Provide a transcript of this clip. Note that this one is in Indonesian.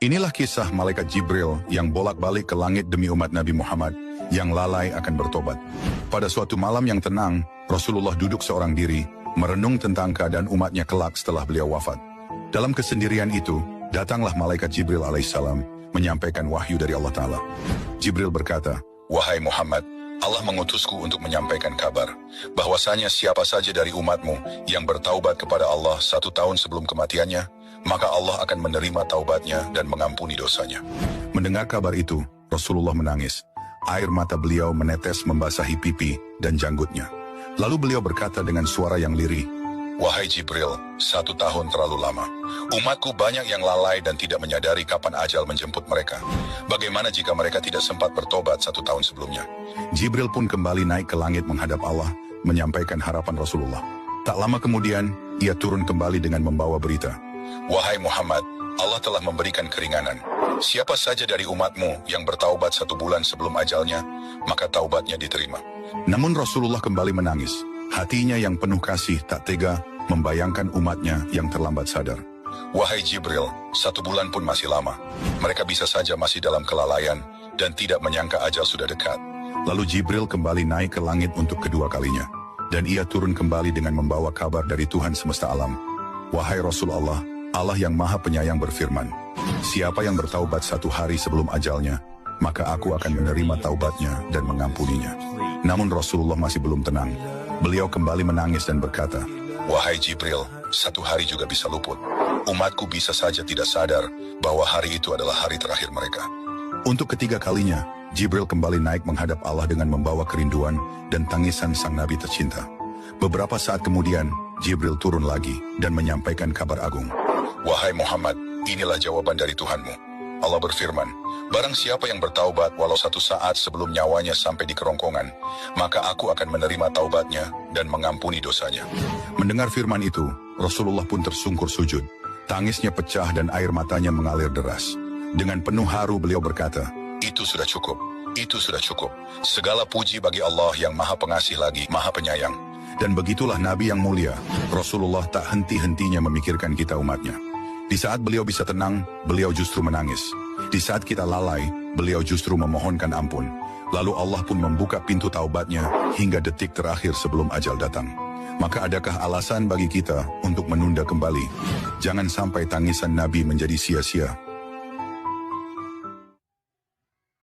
Inilah kisah malaikat Jibril yang bolak-balik ke langit demi umat Nabi Muhammad yang lalai akan bertobat. Pada suatu malam yang tenang, Rasulullah duduk seorang diri, merenung tentang keadaan umatnya kelak setelah beliau wafat. Dalam kesendirian itu, datanglah malaikat Jibril alaihissalam menyampaikan wahyu dari Allah Ta'ala. Jibril berkata, "Wahai Muhammad, Allah mengutusku untuk menyampaikan kabar, bahwasanya siapa saja dari umatmu yang bertaubat kepada Allah 1 tahun sebelum kematiannya, maka Allah akan menerima taubatnya dan mengampuni dosanya." Mendengar kabar itu, Rasulullah menangis. Air mata beliau menetes membasahi pipi dan janggutnya. Lalu beliau berkata dengan suara yang lirih, "Wahai Jibril, 1 tahun terlalu lama. Umatku banyak yang lalai dan tidak menyadari kapan ajal menjemput mereka. Bagaimana jika mereka tidak sempat bertobat 1 tahun sebelumnya?" Jibril pun kembali naik ke langit menghadap Allah, menyampaikan harapan Rasulullah. Tak lama kemudian, ia turun kembali dengan membawa berita, "Wahai Muhammad, Allah telah memberikan keringanan. Siapa saja dari umatmu yang bertaubat 1 bulan sebelum ajalnya, maka taubatnya diterima." Namun Rasulullah kembali menangis. Hatinya yang penuh kasih tak tega membayangkan umatnya yang terlambat sadar. "Wahai Jibril, 1 bulan pun masih lama. Mereka bisa saja masih dalam kelalaian dan tidak menyangka ajal sudah dekat." Lalu Jibril kembali naik ke langit untuk kedua kalinya. Dan ia turun kembali dengan membawa kabar dari Tuhan semesta alam. "Wahai Rasulullah, Allah yang Maha Penyayang berfirman, siapa yang bertaubat 1 hari sebelum ajalnya, maka aku akan menerima taubatnya dan mengampuninya." Namun Rasulullah masih belum tenang. Beliau kembali menangis dan berkata, "Wahai Jibril, 1 hari juga bisa luput. Umatku bisa saja tidak sadar bahwa hari itu adalah hari terakhir mereka." Untuk ketiga kalinya, Jibril kembali naik menghadap Allah dengan membawa kerinduan dan tangisan sang Nabi tercinta. Beberapa saat kemudian, Jibril turun lagi dan menyampaikan kabar agung. "Wahai Muhammad, inilah jawaban dari Tuhanmu. Allah berfirman, barang siapa yang bertaubat walau 1 saat sebelum nyawanya sampai di kerongkongan, maka aku akan menerima taubatnya dan mengampuni dosanya." Mendengar firman itu, Rasulullah pun tersungkur sujud. Tangisnya pecah dan air matanya mengalir deras. Dengan penuh haru beliau berkata, "Itu sudah cukup, itu sudah cukup. Segala puji bagi Allah yang Maha Pengasih lagi Maha Penyayang." Dan begitulah Nabi yang mulia, Rasulullah tak henti-hentinya memikirkan kita umatnya. Di saat beliau bisa tenang, beliau justru menangis. Di saat kita lalai, beliau justru memohonkan ampun. Lalu Allah pun membuka pintu taubatnya hingga detik terakhir sebelum ajal datang. Maka adakah alasan bagi kita untuk menunda kembali? Jangan sampai tangisan Nabi menjadi sia-sia.